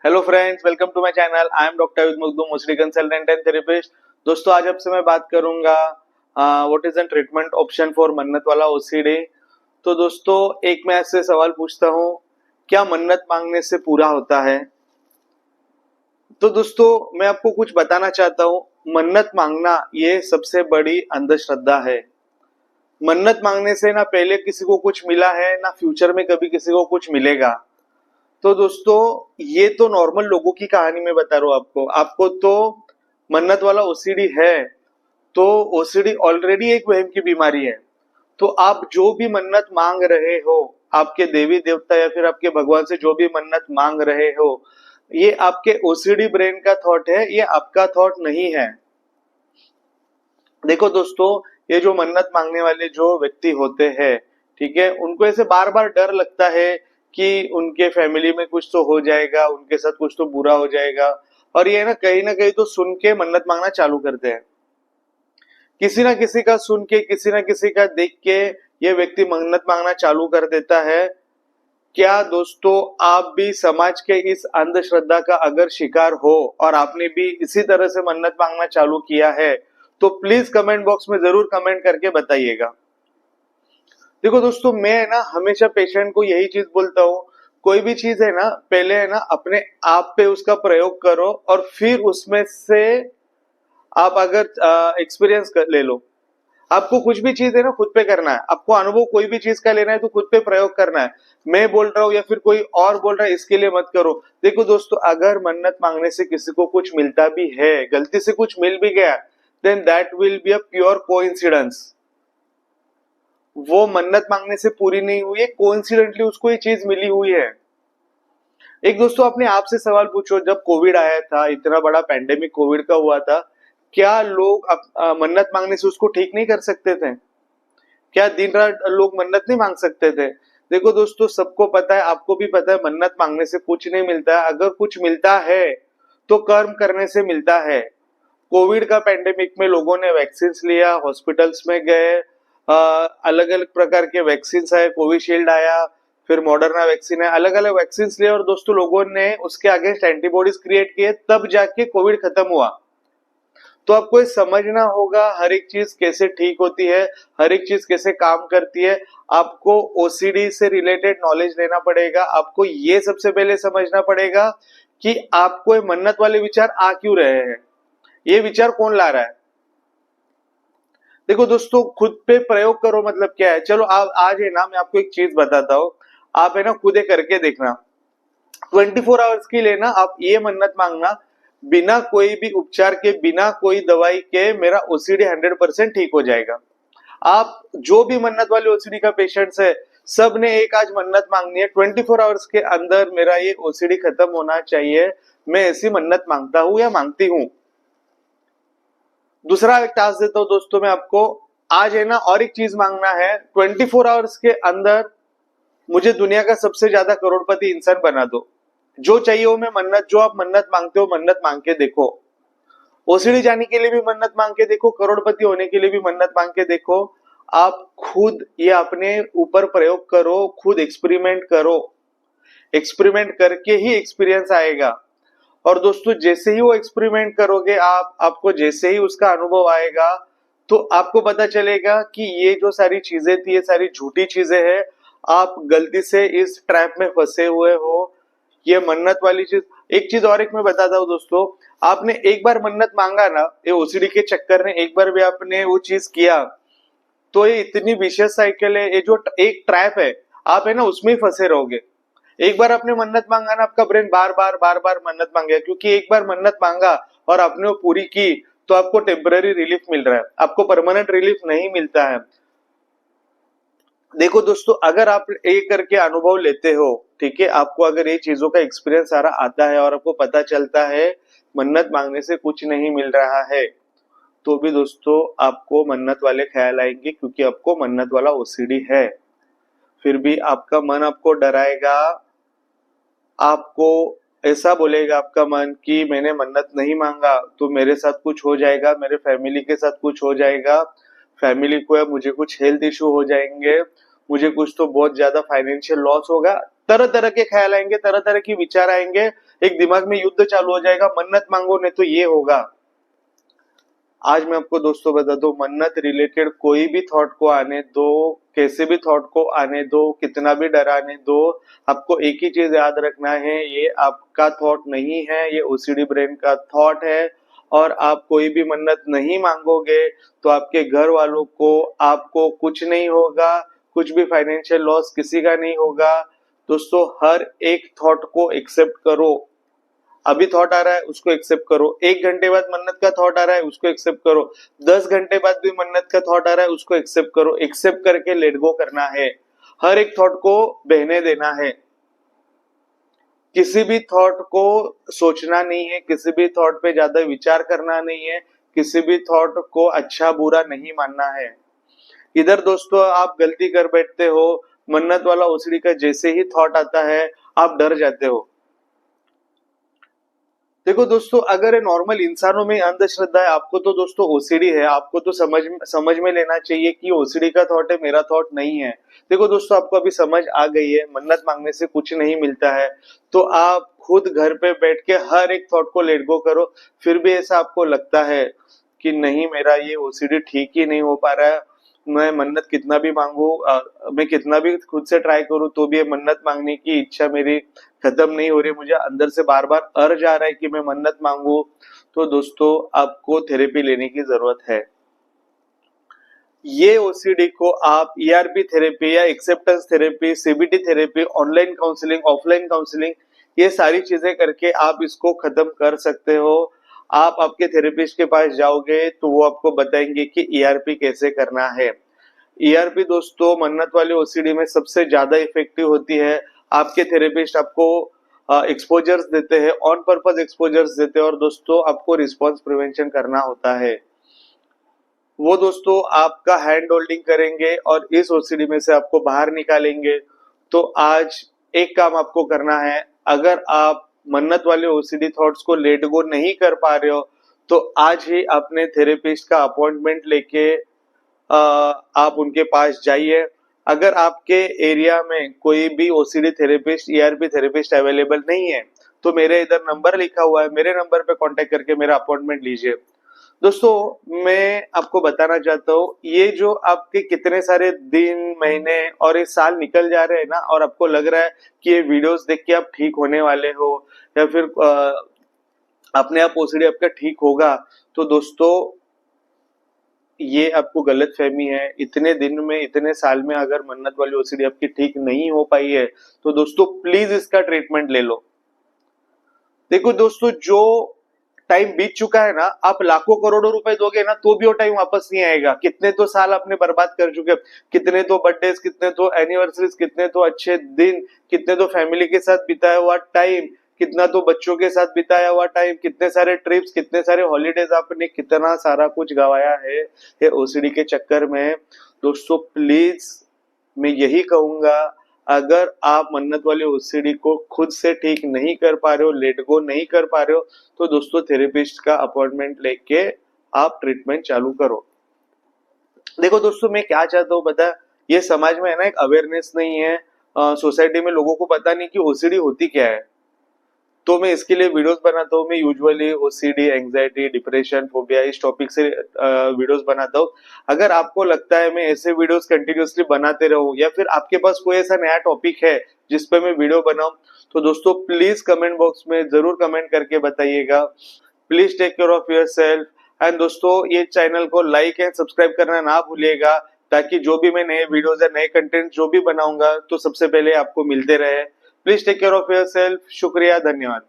Hello friends, welcome to my channel. I am doctor with Makhdoom, OCD consultant and therapist. दोस्तों, आज आपसे मैं बात करूंगा what is the treatment option for मन्नत वाला ओसीडी। तो दोस्तों, एक मैं आपसे सवाल पूछता हूं, क्या मन्नत मांगने से पूरा होता है? तो दोस्तों, मैं आपको कुछ बताना चाहता हूं। मन्नत मांगना ये सबसे बड़ी अंधश्रद्धा है। मन्नत मांगने से ना पहले किसी को कुछ मिला है, ना फ्यूचर में कभी किसी को कुछ मिलेगा। तो दोस्तों, ये तो नॉर्मल लोगों की कहानी मैं बता रहा हूँ आपको। आपको तो मन्नत वाला ओसीडी है, तो ओसीडी ऑलरेडी एक वहम की बीमारी है। तो आप जो भी मन्नत मांग रहे हो, आपके देवी देवता या फिर आपके भगवान से जो भी मन्नत मांग रहे हो, ये आपके ओसीडी ब्रेन का थॉट है, ये आपका थॉट नहीं है। देखो दोस्तों, ये जो मन्नत मांगने वाले जो व्यक्ति होते हैं, ठीक है, उनको ऐसे बार बार डर लगता है कि उनके फैमिली में कुछ तो हो जाएगा, उनके साथ कुछ तो बुरा हो जाएगा, और ये ना कहीं तो सुन के मन्नत मांगना चालू करते हैं। किसी ना किसी का सुन के, किसी ना किसी का देख के ये व्यक्ति मन्नत मांगना चालू कर देता है। क्या दोस्तों, आप भी समाज के इस अंधश्रद्धा का अगर शिकार हो और आपने भी इसी तरह से मन्नत मांगना चालू किया है, तो प्लीज कमेंट बॉक्स में जरूर कमेंट करके बताइएगा। देखो दोस्तों, मैं ना हमेशा पेशेंट को यही चीज बोलता हूँ, कोई भी चीज है ना, पहले है ना अपने आप पे उसका प्रयोग करो और फिर उसमें से आप अगर एक्सपीरियंस कर ले लो। आपको कुछ भी चीज है ना खुद पे करना है। आपको अनुभव कोई भी चीज का लेना है तो खुद पे प्रयोग करना है। मैं बोल रहा हूँ या फिर कोई और बोल रहा है इसके लिए मत करो। देखो दोस्तों, अगर मन्नत मांगने से किसी को कुछ मिलता भी है, गलती से कुछ मिल भी गया, then that will be a pure coincidence. वो मन्नत मांगने से पूरी नहीं हुई है, कोइंसिडेंटली उसको ये चीज मिली हुई है। एक दोस्तों, अपने आप से सवाल पूछो, जब कोविड आया था, इतना बड़ा पैंडेमिक कोविड का हुआ था, क्या लोग मन्नत मांगने से उसको ठीक नहीं कर सकते थे? क्या दिन रात लोग मन्नत नहीं मांग सकते थे? देखो दोस्तों, सबको पता है, आपको भी पता है, मन्नत मांगने से कुछ नहीं मिलता है। अगर कुछ मिलता है तो कर्म करने से मिलता है। कोविड का पैंडेमिक में लोगों ने वैक्सीन लिया, हॉस्पिटल्स में गए, अलग अलग प्रकार के वैक्सीन आए, कोविशील्ड आया, फिर मॉडर्ना वैक्सीन है, अलग अलग वैक्सीन लिए, और दोस्तों लोगों ने उसके अगेंस्ट एंटीबॉडीज क्रिएट किए, तब जाके कोविड खत्म हुआ। तो आपको ये समझना होगा हर एक चीज कैसे ठीक होती है, हर एक चीज कैसे काम करती है। आपको ओसीडी से रिलेटेड नॉलेज लेना पड़ेगा। आपको ये सबसे पहले समझना पड़ेगा कि आपको ये मन्नत वाले विचार आ क्यों रहे हैं, ये विचार कौन ला रहा है। देखो दोस्तों, खुद पे प्रयोग करो मतलब क्या है? चलो आप आज है ना, मैं आपको एक चीज बताता हूँ, आप है ना खुद ही करके देखना। 24 आवर्स के लिए ना आप ये मन्नत मांगना, बिना कोई भी उपचार के, बिना कोई दवाई के मेरा ओसीडी 100% ठीक हो जाएगा। आप जो भी मन्नत वाले ओसीडी का पेशेंट्स है, सब ने एक आज मन्नत मांगनी है, 24 आवर्स के अंदर मेरा ये ओसीडी खत्म होना चाहिए, मैं ऐसी मन्नत मांगता हूं या मांगती हूं। दूसरा एक टास्क देता हूं दोस्तों मैं आपको, आज है ना और एक चीज मांगना है, 24 आवर्स के अंदर मुझे दुनिया का सबसे ज्यादा करोड़पति इंसान बना दो। जो चाहिए वो मैं मन्नत, जो आप मन्नत मांगते हो मन्नत मांग के देखो। ओसीडी जाने के लिए भी मन्नत मांग के देखो, करोड़पति होने के लिए भी मन्नत मांग के देखो। आप खुद ये अपने ऊपर प्रयोग करो, खुद एक्सपेरिमेंट करो। एक्सपेरिमेंट करके ही एक्सपीरियंस आएगा। और दोस्तों, जैसे ही वो एक्सपेरिमेंट करोगे आप, आपको जैसे ही उसका अनुभव आएगा, तो आपको पता चलेगा कि ये जो सारी चीजें थी, ये सारी झूठी चीजें हैं। आप गलती से इस ट्रैप में फंसे हुए हो। ये मन्नत वाली चीज, एक चीज और एक मैं बताता हूँ दोस्तों, आपने एक बार मन्नत मांगा ना, ये ओसीडी के चक्कर में एक बार भी आपने वो चीज किया, तो ये इतनी विशेष साइकिल है, ये जो एक ट्रैप है, आप है ना उसमें ही फंसे रहोगे। एक बार आपने मन्नत मांगा ना, आपका ब्रेन बार बार मन्नत मांगेगा, क्योंकि एक बार मन्नत मांगा और आपने वो पूरी की, तो आपको टेम्पररी रिलीफ मिल रहा है, आपको परमानेंट रिलीफ नहीं मिलता है। देखो दोस्तों, अगर आप ये करके अनुभव लेते हो, ठीक है, आपको अगर ये चीजों का एक्सपीरियंस सारा आता है और आपको पता चलता है मन्नत मांगने से कुछ नहीं मिल रहा है, तो भी दोस्तों आपको मन्नत वाले ख्याल आएंगे, क्योंकि आपको मन्नत वाला ओसीडी है। फिर भी आपका मन आपको डराएगा, आपको ऐसा बोलेगा आपका मन कि मैंने मन्नत नहीं मांगा तो मेरे साथ कुछ हो जाएगा, मेरे फैमिली के साथ कुछ हो जाएगा, फैमिली को या मुझे कुछ हेल्थ इश्यू हो जाएंगे, मुझे कुछ तो बहुत ज्यादा फाइनेंशियल लॉस होगा। तरह तरह के ख्याल आएंगे, तरह तरह के विचार आएंगे। एक दिमाग में युद्ध चालू हो जाएगा, मन्नत मांगो नहीं तो ये होगा। आज मैं आपको दोस्तों बता दूं, मन्नत रिलेटेड कोई भी थॉट को आने दो, कैसे भी थॉट को आने दो, कितना भी डराने दो, आपको एक ही चीज याद रखना है, ये आपका थॉट नहीं है, ये ओसीडी ब्रेन का थॉट है। और आप कोई भी मन्नत नहीं मांगोगे तो आपके घर वालों को, आपको कुछ नहीं होगा, कुछ भी फाइनेंशियल लॉस किसी का नहीं होगा। दोस्तों, हर एक थॉट को एक्सेप्ट करो। अभी थॉट आ रहा है उसको एक्सेप्ट करो, 1 घंटे बाद मन्नत का थॉट आ रहा है उसको एक्सेप्ट करो, 10 घंटे बाद भी मन्नत का थॉट आ रहा है उसको एक्सेप्ट करो। एक्सेप्ट करके लेट गो करना है, हर एक थॉट को बहने देना है, किसी भी थॉट को सोचना नहीं है, किसी भी थॉट पे ज्यादा विचार करना नहीं है, किसी भी थॉट को अच्छा बुरा नहीं मानना है। इधर दोस्तों आप गलती कर बैठते हो, मन्नत वाला ओसीडी का जैसे ही थॉट आता है आप डर जाते हो। देखो दोस्तों, अगर नॉर्मल इंसानों में अंधश्रद्धा है, आपको तो दोस्तों ओसीडी है, आपको तो समझ में लेना चाहिए कि ओसीडी का थॉट है, मेरा थॉट नहीं है। देखो दोस्तों, आपको अभी समझ आ गई है, मन्नत मांगने से कुछ नहीं मिलता है, तो आप खुद घर पे बैठ के हर एक थॉट को लेट गो करो। फिर भी ऐसा आपको लगता है कि नहीं, मेरा ये ओसीडी ठीक ही नहीं हो पा रहा है, मैं मन्नत कितना भी मांगू, मैं कितना भी खुद से ट्राई करूं तो भी ये मन्नत मांगने की इच्छा मेरी खत्म नहीं हो रही, मुझे अंदर से बार बार अर्ज आ रहा है कि मैं मन्नत मांगू, तो दोस्तों आपको थेरेपी लेने की जरूरत है। ये ओसीडी को आप ईआरपी थेरेपी या acceptance therapy, CBT therapy, online counselling, offline counselling, ये सारी चीजें करके आप इसको खत्म कर सकते हो। आप आपके थेरेपिस्ट के पास जाओगे तो वो आपको बताएंगे कि ईआरपी कैसे करना है। ईआरपी दोस्तों मन्नत वाले ओसीडी में सबसे ज्यादा इफेक्टिव होती है। आपके थेरेपिस्ट आपको एक्सपोजर्स देते हैं, ऑन पर्पस एक्सपोजर्स देते हैं, और दोस्तों आपको रिस्पॉन्स प्रिवेंशन करना होता है। वो दोस्तों आपका हैंड होल्डिंग करेंगे और इस ओसीडी में से आपको बाहर निकालेंगे। तो आज एक काम आपको करना है, अगर आप मन्नत वाले ओसीडी थॉट्स को लेट गो नहीं कर पा रहे हो तो आज ही अपने थेरेपिस्ट का अपॉइंटमेंट लेके आप उनके पास जाइए। अगर आपके एरिया में कोई भी OCD therapist, ERP therapist available नहीं है तो मेरे इधर नंबर लिखा हुआ है, मेरे नंबर पे कांटेक्ट करके मेरा अपॉइंटमेंट लीजिए। दोस्तों, मैं आपको बताना चाहता हूँ, ये जो आपके कितने सारे दिन, महीने और एक साल निकल जा रहे हैं ना, और आपको लग रहा है कि ये वीडियोस देख के आप ठीक होने वाले हो या फिर अपने आप ओसीडी आपका ठीक होगा, तो दोस्तों ये आपको गलतफहमी है। इतने दिन में, इतने साल में अगर मन्नत वाली ओसीडी आपकी ठीक नहीं हो पाई है तो दोस्तों प्लीज इसका ट्रीटमेंट ले लो। देखो दोस्तों, जो टाइम बीत चुका है ना, आप लाखों करोड़ों रुपए दोगे ना तो भी वो टाइम वापस नहीं आएगा। कितने तो साल आपने बर्बाद कर चुके, कितने तो बर्थडे, कितने तो एनिवर्सरीज, कितने तो अच्छे दिन, कितने तो फैमिली के साथ बिताया हुआ टाइम, कितना तो बच्चों के साथ बिताया हुआ टाइम, कितने सारे ट्रिप्स, कितने सारे हॉलीडेज, आपने कितना सारा कुछ गवाया है ये ओसीडी के चक्कर में। दोस्तों प्लीज मैं यही कहूंगा, अगर आप मन्नत वाली ओसीडी को खुद से ठीक नहीं कर पा रहे हो, लेट गो नहीं कर पा रहे हो, तो दोस्तों थेरेपिस्ट का अपॉइंटमेंट लेके आप ट्रीटमेंट चालू करो। देखो दोस्तों, मैं क्या चाहता हूँ पता है, ये समाज में है ना एक अवेयरनेस नहीं है, सोसाइटी में लोगों को पता नहीं कि ओसीडी होती क्या है। तो मैं इसके लिए वीडियोस बनाता हूँ। मैं usually OCD, anxiety, depression, phobia, इस टॉपिक से वीडियोस बनाता हूँ। अगर आपको लगता है मैं ऐसे वीडियोस कंटिन्यूअसली बनाते रहूं, या फिर आपके पास कोई ऐसा नया टॉपिक है जिस पे मैं वीडियो बनाऊं, तो दोस्तों प्लीज कमेंट बॉक्स में जरूर कमेंट करके बताइएगा। Please take care of yourself. And दोस्तों, ये चैनल को लाइक एंड सब्सक्राइब करना ना भूलिएगा, ताकि जो भी मैं नए वीडियोस या नए कंटेंट जो भी बनाऊंगा तो सबसे पहले आपको मिलते रहे। Please take care of yourself. शुक्रिया, धन्यवाद।